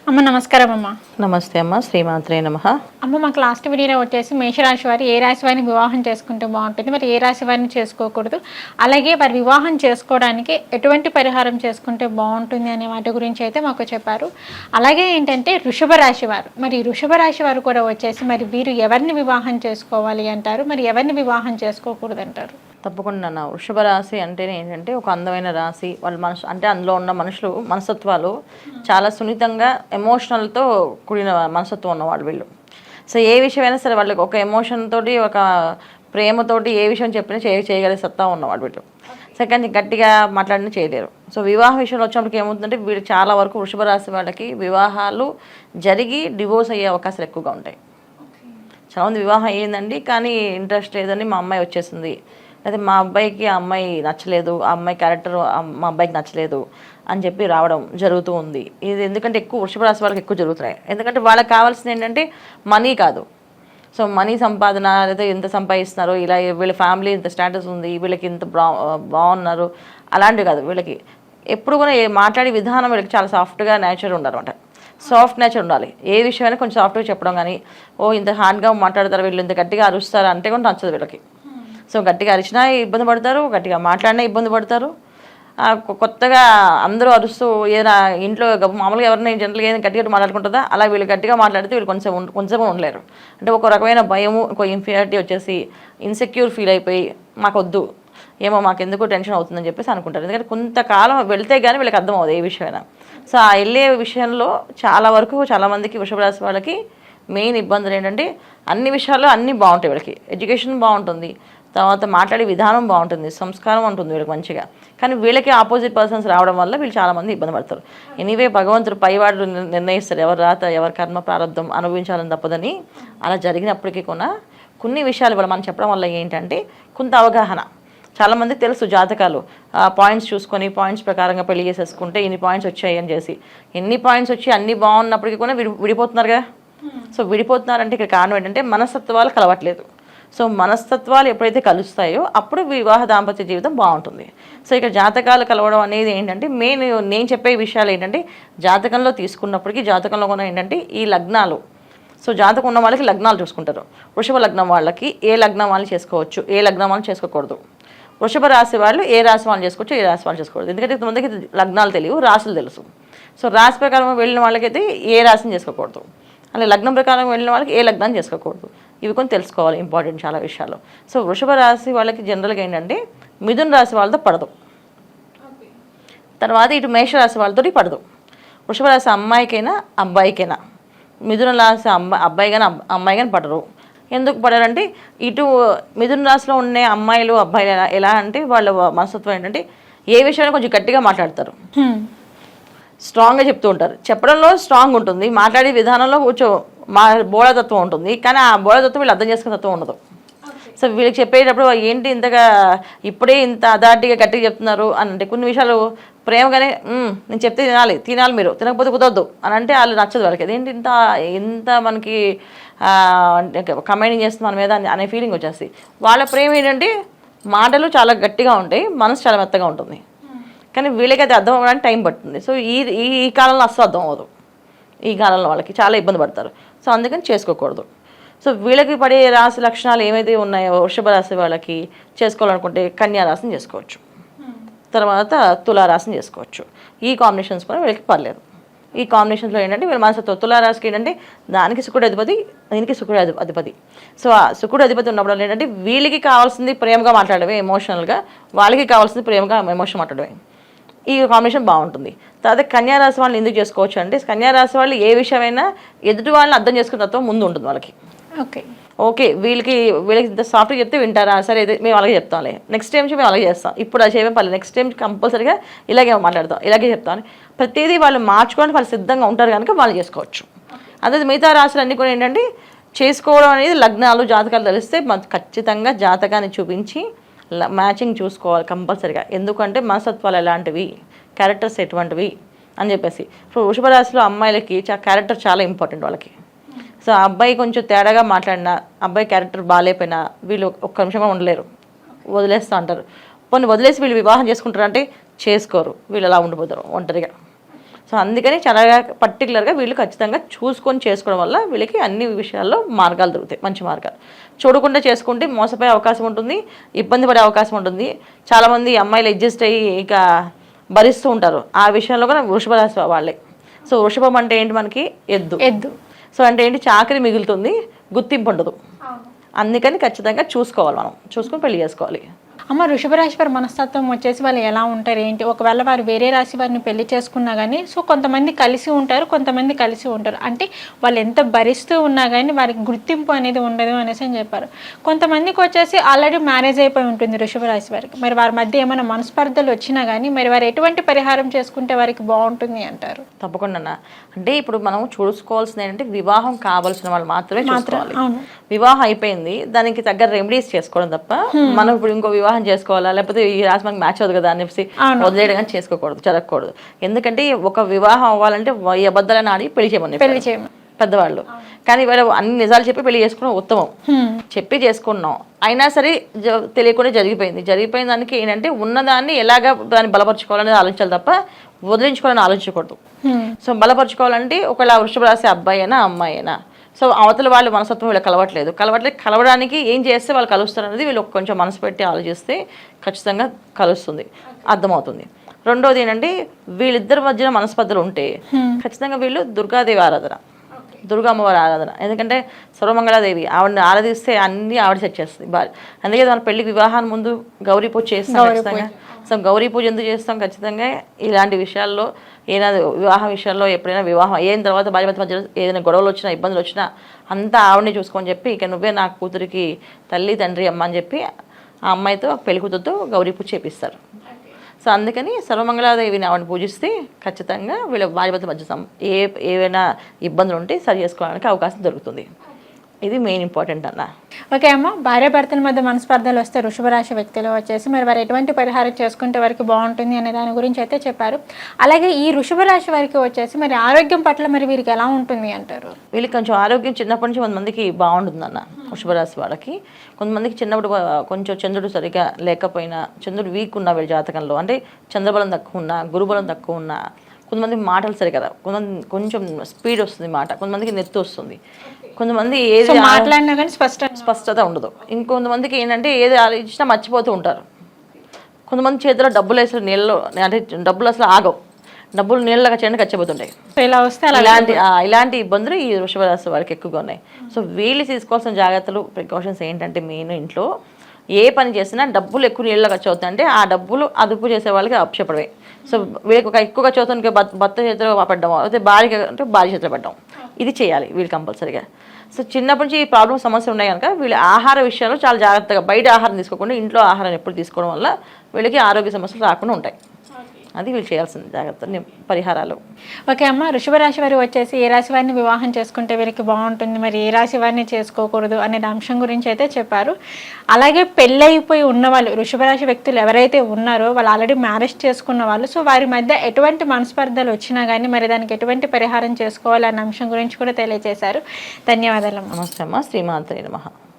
అమ్మ నమస్కారం అమ్మ. నమస్తే అమ్మ, శ్రీమాత్రే నమః. అమ్మ మాకు లాస్ట్ వీడియోలో వచ్చేసి మేషరాశి వారు ఏ రాశి వారిని వివాహం చేసుకుంటే బాగుంటుంది, మరి ఏ రాశి వారిని చేసుకోకూడదు, అలాగే వారి వివాహం చేసుకోవడానికి ఎటువంటి పరిహారం చేసుకుంటే బాగుంటుంది అనే వాటి గురించి అయితే మాకు చెప్పారు. అలాగే ఏంటంటే వృషభ రాశి వారు, మరి వృషభ రాశి వారు కూడా వచ్చేసి మరి వీరు ఎవరిని వివాహం చేసుకోవాలి అంటారు, మరి ఎవరిని వివాహం చేసుకోకూడదు అంటారు? తప్పకుండా నా వృషభ రాశి అంటేనే ఏంటంటే ఒక అందమైన రాశి. వాళ్ళ మనసు అంటే అందులో ఉన్న మనుషులు మనస్తత్వాలు చాలా సున్నితంగా ఎమోషనల్తో కూడిన మనస్తత్వం ఉన్నవాళ్ళు వీళ్ళు. సో ఏ విషయమైనా సరే వాళ్ళకి ఒక ఎమోషన్ తోటి ఒక ప్రేమతోటి ఏ విషయం చెప్పినా చేయగలిగే సత్తా ఉన్నవాడు వీళ్ళు. సెకండ్ గట్టిగా మాట్లాడినా చేయలేరు. సో వివాహ విషయంలో వచ్చినప్పటికి ఏమవుతుందంటే వీళ్ళు చాలా వరకు వృషభ రాశి వాళ్ళకి వివాహాలు జరిగి డివోర్స్ అయ్యే అవకాశాలు ఎక్కువగా ఉంటాయి. చాలామంది వివాహం అయ్యిందండి కానీ ఇంట్రెస్ట్ లేదని మా అమ్మాయి వచ్చేసింది, అయితే మా అబ్బాయికి ఆ అమ్మాయి నచ్చలేదు, ఆ అమ్మాయి క్యారెక్టర్ మా అబ్బాయికి నచ్చలేదు అని చెప్పి రావడం జరుగుతూ ఉంది. ఇది ఎందుకంటే ఎక్కువ వృషభ రాశి వాళ్ళకి ఎక్కువ జరుగుతున్నాయి. ఎందుకంటే వాళ్ళకి కావాల్సింది ఏంటంటే మనీ కాదు. సో మనీ సంపాదన, లేదా ఎంత సంపాదిస్తున్నారు, ఇలా వీళ్ళ ఫ్యామిలీ ఇంత స్టేటస్ ఉంది, వీళ్ళకి ఇంత బాగున్నారు, అలాంటివి కాదు. వీళ్ళకి ఎప్పుడు కూడా మాట్లాడే విధానం వీళ్ళకి చాలా సాఫ్ట్గా నేచర్ ఉండాలన్నమాట. సాఫ్ట్ నేచర్ ఉండాలి. ఏ విషయమైనా కొంచెం సాఫ్ట్గా చెప్పడం కానీ, ఇంత హార్డ్గా మాట్లాడతారు వీళ్ళు, ఇంత గట్టిగా అరుస్తారు అంటే కూడా నచ్చదు వీళ్ళకి. సో గట్టిగా అరిచినా ఇబ్బంది పడతారు, గట్టిగా మాట్లాడినా ఇబ్బంది పడతారు. కొత్తగా అందరూ అరుస్తూ ఏదైనా ఇంట్లో మామూలుగా ఎవరిని జనరల్గా ఏదైనా గట్టిగా మాట్లాడుకుంటుందా అలా వీళ్ళు గట్టిగా మాట్లాడితే వీళ్ళు కొంచెం ఉండలేరు. అంటే ఒక రకమైన భయము, ఒక ఇన్ఫీరియారిటీ వచ్చేసి ఇన్సెక్యూర్ ఫీల్ అయిపోయి మాకొద్దు, ఏమో మాకెందుకు టెన్షన్ అవుతుందని చెప్పేసి అనుకుంటారు. ఎందుకంటే కొంతకాలం వెళ్తే కానీ వీళ్ళకి అర్థం అవుతుంది ఏ విషయమైనా. సో ఆ వెళ్ళే విషయంలో చాలా వరకు చాలామందికి వృషభ రాశి వాళ్ళకి మెయిన్ ఇబ్బందులు ఏంటంటే అన్ని విషయాల్లో అన్నీ బాగుంటాయి. వీళ్ళకి ఎడ్యుకేషన్ బాగుంటుంది, తర్వాత మాట్లాడే విధానం బాగుంటుంది, సంస్కారం ఉంటుంది వీళ్ళకి మంచిగా. కానీ వీళ్ళకి ఆపోజిట్ పర్సన్స్ రావడం వల్ల వీళ్ళు చాలామంది ఇబ్బంది పడతారు. ఎనీవే భగవంతుడు పైవాడు నిర్ణయిస్తారు, ఎవరు రాత ఎవరి కర్మ ప్రారంభం అనుభవించాలని తప్పదని. అలా జరిగినప్పటికీ కూడా కొన్ని విషయాలు ఇవాళ మనం చెప్పడం వల్ల ఏంటంటే కొంత అవగాహన. చాలామందికి తెలుసు జాతకాలు పాయింట్స్ చూసుకొని పాయింట్స్ ప్రకారంగా పెళ్లి చేసేసుకుంటే ఇన్ని పాయింట్స్ వచ్చాయి అని చేసి, ఎన్ని పాయింట్స్ వచ్చి అన్నీ బాగున్నప్పటికీ కూడా విడిపోతున్నారు కదా. సో విడిపోతున్నారంటే ఇక్కడ కారణం ఏంటంటే మనస్తత్వాలు కలవట్లేదు. సో మనస్తత్వాలు ఎప్పుడైతే కలుస్తాయో అప్పుడు వివాహ దాంపత్య జీవితం బాగుంటుంది. సో ఇక్కడ జాతకాలు కలవడం అనేది ఏంటంటే నేను చెప్పే విషయాలు ఏంటంటే జాతకంలో తీసుకున్నప్పటికీ జాతకంలో కూడా ఏంటంటే ఈ లగ్నాలు. సో జాతకం ఉన్న వాళ్ళకి లగ్నాలు చూసుకుంటారు. వృషభ లగ్నం వాళ్ళకి ఏ లగ్నం వాళ్ళని చేసుకోవచ్చు, ఏ లగ్నం వాళ్ళని చేసుకోకూడదు. వృషభ రాశి వాళ్ళు ఏ రాశి వాళ్ళని చేసుకోవచ్చు, ఏ రాశి వాళ్ళు చేసుకోకూడదు. ఎందుకంటే కొంతమందికి లగ్నాలు తెలియవు, రాశులు తెలుసు. సో రాశి ప్రకారం వెళ్ళిన వాళ్ళకైతే ఏ రాశిని చేసుకోకూడదు, అలాగే లగ్నం ప్రకారం వెళ్ళిన వాళ్ళకి ఏ లగ్నాన్ని చేసుకోకూడదు. ఇవి కొన్ని తెలుసుకోవాలి, ఇంపార్టెంట్ చాలా విషయాలు. సో వృషభ రాశి వాళ్ళకి జనరల్గా ఏంటంటే మిథున రాశి వాళ్ళతో పడదు, తర్వాత ఇటు మేషరాశి వాళ్ళతో పడదు. వృషభ రాశి అమ్మాయికైనా అబ్బాయికైనా, మిథున రాశి అబ్బాయి కానీ అమ్మాయి కానీ పడరు. ఎందుకు పడరంటే ఇటు మిథున రాశిలో ఉండే అమ్మాయిలు అబ్బాయిలు ఎలా అంటే వాళ్ళ మనస్తత్వం ఏంటంటే ఏ విషయాన్ని కొంచెం గట్టిగా మాట్లాడతారు, స్ట్రాంగ్గా చెప్తూ ఉంటారు. చెప్పడంలో స్ట్రాంగ్ ఉంటుంది, మాట్లాడే విధానంలో కొంచెం బోళతత్వం ఉంటుంది. కానీ ఆ బోళతత్వం వీళ్ళు అర్థం చేసుకునే తత్వం ఉండదు. సో వీళ్ళకి చెప్పేటప్పుడు ఏంటి ఇంతగా ఇప్పుడే ఇంత అదాటిగా గట్టిగా చెప్తున్నారు అని అంటే కొన్ని విషయాలు ప్రేమగానే నేను చెప్తే తినాలి మీరు తినకపోతే కుదరదు అని అంటే వాళ్ళు నచ్చదు వాళ్ళకి. అదేంటి ఇంత మనకి కమెండింగ్ చేస్తుంది మన మీద అనే ఫీలింగ్ వచ్చేస్తుంది. వాళ్ళ ప్రేమ ఏంటంటే మాటలు చాలా గట్టిగా ఉంటాయి, మనసు చాలా మెత్తగా ఉంటుంది. కానీ వీళ్ళకి అది అర్థం అవ్వడానికి టైం పడుతుంది. సో ఈ కాలంలో అస్సలు అర్థం అవ్వదు. ఈ కాలంలో వాళ్ళకి చాలా ఇబ్బంది పడతారు. సో అందుకని చేసుకోకూడదు. సో వీళ్ళకి పడే రాశి లక్షణాలు ఏమైతే ఉన్నాయో వృషభ రాశి వాళ్ళకి చేసుకోవాలనుకుంటే కన్యా రాశిని చేసుకోవచ్చు, తర్వాత తులారాశిని చేసుకోవచ్చు. ఈ కాంబినేషన్స్ కూడా వీళ్ళకి పర్లేదు. ఈ కాంబినేషన్స్లో ఏంటంటే వీళ్ళ మనసుతో తులారాశికి ఏంటంటే దానికి శుక్రుడు అధిపతి, దీనికి శుక్రుడు అధిపతి. సో ఆ శుక్రుడు అధిపతి ఉన్నప్పుడు ఏంటంటే వీళ్ళకి కావాల్సింది ప్రేమగా మాట్లాడమే ఎమోషనల్గా, వాళ్ళకి కావాల్సింది ప్రేమగా ఎమోషన్ మాట్లాడమే. ఈ కాంబినేషన్ బాగుంటుంది. తర్వాత కన్యారాశి వాళ్ళని ఎందుకు చేసుకోవచ్చు అంటే కన్యారాశి వాళ్ళు ఏ విషయమైనా ఎదుటి వాళ్ళని అర్థం చేసుకున్న తత్వం ముందు ఉంటుంది వాళ్ళకి. ఓకే వీళ్ళకి ఇంత సాఫ్ట్గా చెప్తే వింటారా, సరే మేము అలాగే చెప్తాంలే, నెక్స్ట్ టైం మేము అలాగే చేస్తాం, ఇప్పుడు అది చేయమే పర్లేదు, నెక్స్ట్ టైం కంపల్సరీగా ఇలాగే మాట్లాడతాం, ఇలాగే చెప్తాం. ప్రతిదీ వాళ్ళు మార్చుకోవడానికి వాళ్ళు సిద్ధంగా ఉంటారు కనుక వాళ్ళు చేసుకోవచ్చు. అదే మిగతా రాశులు అన్నీ కూడా ఏంటంటే చేసుకోవడం అనేది లగ్నాలు జాతకాలు తెలిస్తే ఖచ్చితంగా జాతకాన్ని చూపించి మ్యాచింగ్ చూసుకోవాలి కంపల్సరీగా. ఎందుకంటే మనస్తత్వాలు ఎలాంటివి, క్యారెక్టర్స్ ఎటువంటివి అని చెప్పేసి. ఇప్పుడు వృషభ రాశిలో అమ్మాయిలకి క్యారెక్టర్ చాలా ఇంపార్టెంట్ వాళ్ళకి. సో అబ్బాయి కొంచెం తేడాగా మాట్లాడినా, అబ్బాయి క్యారెక్టర్ బాగాలేకపోయినా వీళ్ళు ఒక్క నిమిషం ఉండలేరు, వదిలేస్తూ అంటారు. కొన్ని వదిలేసి వీళ్ళు వివాహం చేసుకుంటారు అంటే చేసుకోరు, వీళ్ళు అలా ఉండిపోతారు ఒంటరిగా. సో అందుకని చాలా పర్టికులర్గా వీళ్ళు ఖచ్చితంగా చూసుకొని చేసుకోవడం వల్ల వీళ్ళకి అన్ని విషయాల్లో మార్గాలు దొరుకుతాయి, మంచి మార్గాలు. చూడకుండా చేసుకుంటే మోసపోయే అవకాశం ఉంటుంది, ఇబ్బంది పడే అవకాశం ఉంటుంది. చాలామంది అమ్మాయిలు అడ్జస్ట్ అయ్యి ఇక భరిస్తూ ఉంటారు. ఆ విషయంలో కూడా వృషభ రాశి వాళ్ళే. సో వృషభం అంటే ఏంటి, మనకి ఎద్దు. సో అంటే ఏంటి, చాకరీ మిగులుతుంది, గుర్తింపు ఉండదు. అందుకని ఖచ్చితంగా చూసుకోవాలి, మనం చూసుకొని పెళ్లి చేసుకోవాలి. అమ్మ, వృషభ రాశి వారి మనస్తత్వం వచ్చేసి వాళ్ళు ఎలా ఉంటారు ఏంటి? ఒకవేళ వారు వేరే రాశి వారిని పెళ్లి చేసుకున్నా కానీ సో కొంతమంది కలిసి ఉంటారు, కొంతమంది కలిసి ఉంటారు. అంటే వాళ్ళు ఎంత భరిస్తూ ఉన్నా కానీ వారికి గుర్తింపు అనేది ఉండదు అనేసి అని చెప్పారు. కొంతమందికి వచ్చేసి ఆల్రెడీ మ్యారేజ్ అయిపోయి ఉంటుంది వృషభ రాశి వారికి. మరి వారి మధ్య ఏమైనా మనస్పర్ధలు వచ్చినా కానీ మరి వారు ఎటువంటి పరిహారం చేసుకుంటే వారికి బాగుంటుంది అంటారు? తప్పకుండా. అంటే ఇప్పుడు మనం చూసుకోవాల్సింది ఏంటంటే వివాహం కావాల్సిన వాళ్ళు మాత్రమే చూసుకోవాలి. అవును. వివాహం అయిపోయింది, దానికి తగ్గ రెమెడీస్ చేసుకోవడం తప్ప మనం ఇప్పుడు ఇంకో వివాహం చేసుకోవాలా, లేకపోతే ఈ రాశి మనకి మ్యాచ్ అవుతుంది కదా అనేసి వదిలేయడం కానీ చేసుకోకూడదు, జరగకూడదు. ఎందుకంటే ఒక వివాహం అవ్వాలంటే అబద్ధాలను ఆడి పెళ్లి చేయమని పెద్దవాళ్ళు. కానీ ఇవాళ అన్ని నిజాలు చెప్పి పెళ్లి చేసుకోవడం ఉత్తమం. చెప్పి చేసుకున్నాం, అయినా సరే తెలియకుండా జరిగిపోయిన దానికి ఏంటంటే ఉన్నదాన్ని ఎలాగా దాన్ని బలపరుచుకోవాలనేది ఆలోచించాలి తప్ప వదిలించుకోవాలని ఆలోచించకూడదు. సో బలపరుచుకోవాలంటే ఒకవేళ వృషభ రాశి అబ్బాయి అయినా అమ్మాయి అయినా, సో అవతల వాళ్ళు మనస్తత్వం వీళ్ళు కలవడానికి ఏం చేస్తే వాళ్ళు కలుస్తారు అనేది వీళ్ళు కొంచెం మనసు పెట్టి ఆలోచిస్తే ఖచ్చితంగా కలుస్తుంది, అర్థమవుతుంది. రెండోది ఏంటంటే వీళ్ళిద్దరి మధ్యన మనస్పర్ధలు ఉంటే ఖచ్చితంగా వీళ్ళు దుర్గాదేవి ఆరాధన, దుర్గా అమ్మవారి ఆరాధన. ఎందుకంటే సర్వమంగళాదేవి, ఆవిడని ఆరాధిస్తే అన్నీ ఆవిడ సెట్ చేస్తుంది భార్య. అందుకే మన పెళ్లికి వివాహాన్ని ముందు గౌరీ పూజ చేస్తాం ఖచ్చితంగా. సో గౌరీ పూజ ఎందుకు చేస్తాం, ఖచ్చితంగా ఇలాంటి విషయాల్లో ఏదైనా వివాహ విషయాల్లో ఎప్పుడైనా వివాహం అయిన తర్వాత భార్య భర్త మధ్య ఏదైనా గొడవలు వచ్చినా ఇబ్బందులు వచ్చినా అంతా ఆవిడని చూసుకొని చెప్పి ఇక నువ్వే నా కూతురికి తల్లి తండ్రి అమ్మ అని చెప్పి ఆ అమ్మాయితో పెళ్లి కూతురుతో గౌరీ పూజ చేపిస్తారు. సో అందుకని సర్వమంగళాదేవిని ఆవిడని పూజిస్తే ఖచ్చితంగా వీళ్ళ భార్య భర్త మధ్య ఏవైనా ఇబ్బందులు ఉంటే సరి చేసుకోవడానికి అవకాశం దొరుకుతుంది. ఇది మెయిన్ ఇంపార్టెంట్ అన్న. ఓకే అమ్మ, భార్య భర్తల మధ్య మనస్పర్ధలు వస్తే వృషభ రాశి వ్యక్తులు వచ్చేసి మరి వారు ఎటువంటి పరిహారం చేసుకుంటే వారికి బాగుంటుంది అనే దాని గురించి అయితే చెప్పారు. అలాగే ఈ వృషభ రాశి వారికి వచ్చేసి మరి ఆరోగ్యం పట్ల మరి వీరికి ఎలా ఉంటుంది అంటారు? వీళ్ళకి కొంచెం ఆరోగ్యం చిన్నప్పటి నుంచి కొంతమందికి బాగుంటుందన్న. వృషభ రాశి వాళ్ళకి కొంతమందికి చిన్నప్పుడు కొంచెం చంద్రుడు సరిగా లేకపోయినా, చంద్రుడు వీక్ ఉన్న వీళ్ళ జాతకంలో, అంటే చంద్రబలం తక్కువ ఉన్నా, గురుబలం తక్కువ ఉన్నా, కొంతమంది మాటలు సరి కదా, కొంతమంది కొంచెం స్పీడ్ వస్తుంది మాట, కొంతమందికి నెత్తి వస్తుంది, కొంతమంది ఏది మాట్లాడినా కానీ స్పష్టత ఉండదు, ఇంకొంతమందికి ఏంటంటే ఏది ఆలోచించినా మర్చిపోతూ ఉంటారు. కొంతమంది చేతిలో డబ్బులు వేసిన నీళ్ళు, అంటే డబ్బులు అసలు ఆగవు, డబ్బులు నీళ్ళగా చేయడానికి ఖర్చిపోతుంటాయి. ఇలాంటి ఇబ్బందులు ఈ వృషభ రాశి వారికి ఎక్కువగా ఉన్నాయి. సో వీళ్ళు తీసుకోవాల్సిన జాగ్రత్తలు, ప్రికాషన్స్ ఏంటంటే మెయిన్ ఇంట్లో ఏ పని చేసినా డబ్బులు ఎక్కువ నీళ్ళగా ఖర్చు అవుతాయి అంటే ఆ డబ్బులు అదుపు చేసే వాళ్ళకి అప్పచెప్పడమే. సో వీళ్ళకి ఒక ఎక్కువ ఖర్చు అవుతుంది, భర్త చేతిలో పడ్డం, అయితే భార్య చేతిలో పడ్డం, ఇది చేయాలి వీళ్ళు కంపల్సరీగా. సో చిన్నప్పటి నుంచి ఈ ప్రాబ్లమ్ సమస్యలు ఉన్నాయి కనుక వీళ్ళు ఆహార విషయాల్లో చాలా జాగ్రత్తగా, బయట ఆహారం తీసుకోకుండా ఇంట్లో ఆహారం ఎప్పుడు తీసుకోవడం వల్ల వీళ్ళకి ఆరోగ్య సమస్యలు రాకుండా ఉంటాయి. అది వీళ్ళు చేయాల్సిన జాగ్రత్త పరిహారాలు. ఓకే అమ్మ, వృషభ రాశి వారు వచ్చేసి ఏ రాశి వారిని వివాహం చేసుకుంటే వీరికి బాగుంటుంది, మరి ఏ రాశి వారిని చేసుకోకూడదు అనే అంశం గురించి అయితే చెప్పారు. అలాగే పెళ్ళైపోయి ఉన్నవాళ్ళు, వృషభ రాశి వ్యక్తులు ఎవరైతే ఉన్నారో వాళ్ళు ఆల్రెడీ మ్యారేజ్ చేసుకున్న వాళ్ళు, సో వారి మధ్య ఎటువంటి మనస్పర్ధలు వచ్చినా కానీ మరి దానికి ఎటువంటి పరిహారం చేసుకోవాలి అనే అంశం గురించి కూడా తెలియజేశారు. ధన్యవాదాలు. నమస్తే అమ్మ. శ్రీమాత్రే నమః.